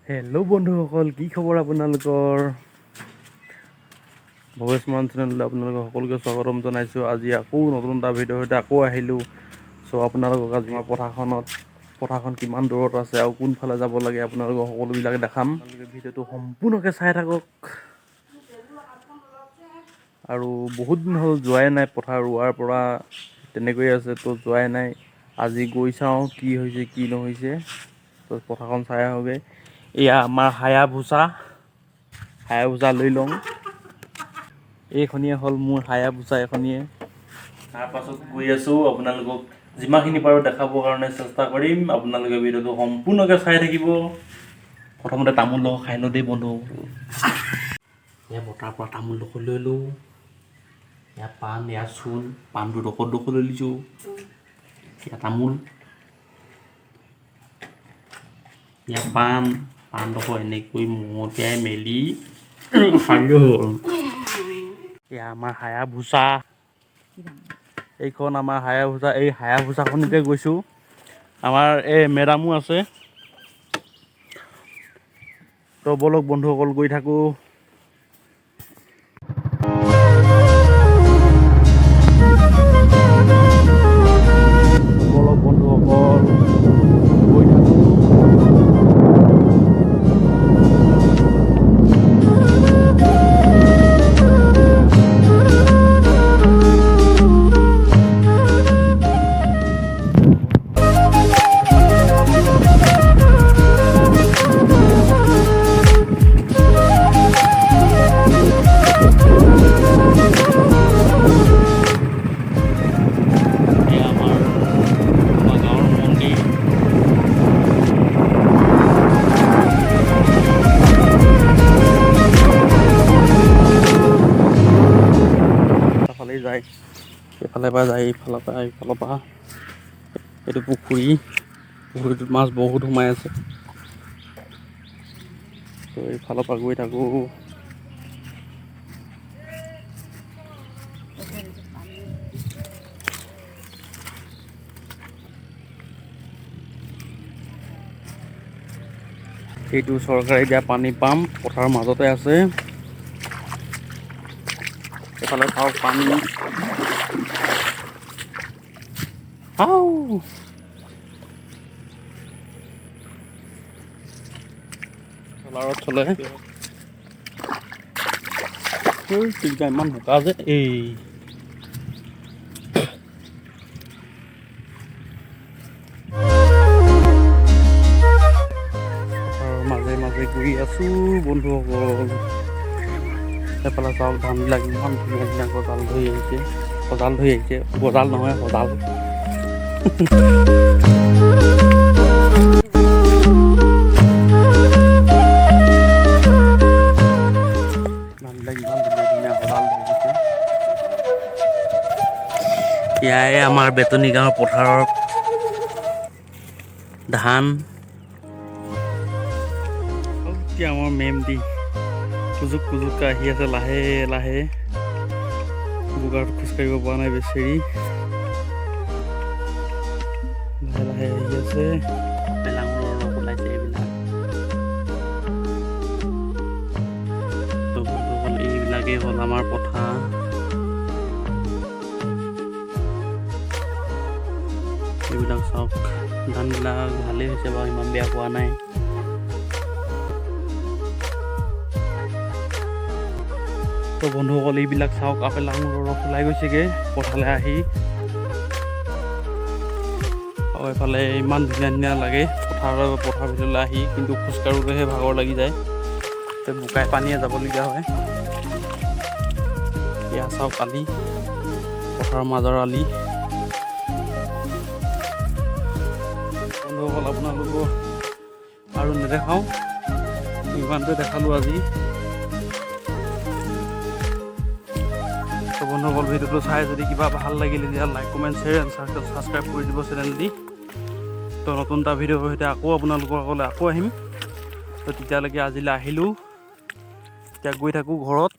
Hello' বন্ধুসকল, কি খবৰ আপোনালোকৰ? ভৱেশ মান চেনেললৈ আপোনালোকক সকলোকে স্বাগতম জনাইছোঁ। আজি আকৌ নতুন এটা ভিডিঅ'ৰ সৈতে আকৌ আহিলোঁ। চ' আপোনালোকক আজি মই পথাৰখন কিমান দূৰত আছে আৰু কোনফালে যাব লাগে আপোনালোকক সকলোবিলাক দেখাম। আপোনালোকে ভিডিঅ'টো সম্পূৰ্ণকৈ চাই থাকক। আৰু বহুত দিন হ'ল যোৱাই নাই, পথাৰ ৰোৱাৰ পৰা তেনেকৈয়ে আছে, তো যোৱাই নাই। আজি গৈ চাওঁ কি হৈছে কি নহৈছে। তো পথাৰখন চাই আহোঁগৈ। এয়া আমাৰ হায়াবুছা লৈ লওঁ। এইখনিয়ে হ'ল মোৰ হায়াবুছা এখনিয়ে। তাৰপাছত গৈ আছোঁ, আপোনালোকক যিমানখিনি পাৰোঁ দেখাবৰ কাৰণে চেষ্টা কৰিম। আপোনালোকে ভিডিঅ'টো সম্পূৰ্ণকৈ চাই থাকিব। প্ৰথমতে তামোল লওঁ, খাই লওঁ দেই বন্ধু। এয়া বতাৰ পৰা তামোল ডোখৰ লৈ লওঁ। এয়া পাণ, এয়া চূণ, পাণটো ডোখৰ লৈ লৈছোঁ। এয়া তামোল, এয়া পাণডোখৰ এনেকৈ মহতিয়াই মেলি খালোঁ। এয়া আমাৰ হায়াবুছা। এইখন আমাৰ হায়াবুছা। এই হায়াবুছাখনতে গৈছোঁ। আমাৰ এই মেডামো আছে। তো বলক বন্ধুসকল গৈ থাকোঁ। বলক বন্ধুসকল গৈ থাকোঁ। যায় এইফালৰ পৰা যায়, এইফালৰ পৰা এইটো পুখুৰীটোত মাছ বহুত সোমাই আছে। তো এইফালৰ পৰা গৈ থাকোঁ। এইটো চৰকাৰে দিয়া পানী পাম্প পথাৰৰ মাজতে আছে। এইফালে চাওক পানী। চলাৰত চলে। ইমান বোকা যে এই মাজে মাজে গৈ আছোঁ বন্ধুসকল। এইফালে চাওক ধানবিলাক ইমান ধুনীয়া ধুনীয়া গজাল ধৰি আহিছে। গজাল নহয়, সজাল। ধানবিলাক ইমান ধুনীয়া ধুনীয়া সজাল ধৰিছে। এয়াই আমাৰ বেতনী গাঁৱৰ পথাৰৰ ধান। এতিয়া আমাৰ মেমদি কুজুককৈ আহি আছে লাহে লাহে। বোকাত খোজকাঢ়িব পৰা নাই বেচেৰি। লাহে লাহে আহি আছে। পেলাঙৰ ৰস ওলাইছে এইবিলাক। তো বন্ধুসকল এইবিলাকেই হ'ল আমাৰ পথাৰ। এইবিলাক চাওক, ধানবিলাক ভালেই হৈছে বাৰু, ইমান বেয়া হোৱা নাই। তো বন্ধুসকল এইবিলাক চাওক, আপেল আঙুৰৰ ৰস ওলাই গৈছেগৈ পথাৰলৈ আহি। আৰু এইফালে ইমান ধুনীয়া ধুনীয়া লাগে পথাৰ ভিতৰলৈ আহি, কিন্তু খোজকাঢ়োতেহে ভাগৰ লাগি যায়। বোকাই পানীয়ে যাবলগীয়া হয়। এয়া চাওক আলি, পথাৰৰ মাজৰ আলি। বন্ধুসকল আপোনালোকক আৰু নেদেখাওঁ, ইমানটোৱে দেখালোঁ আজি। তো বন্ধুসকল ভিডিঅ'টো চাই যদি কিবা ভাল লাগিলে তেতিয়া like, comment, share and subscribe কৰি দিব চেনেলটি। তো নতুন এটা ভিডিঅ'ৰ সৈতে আপোনালোকৰ আগলৈ আহিম। তো তেতিয়ালৈকে আজিলৈ আহিলোঁ। এতিয়া গৈ থাকোঁ ঘৰত।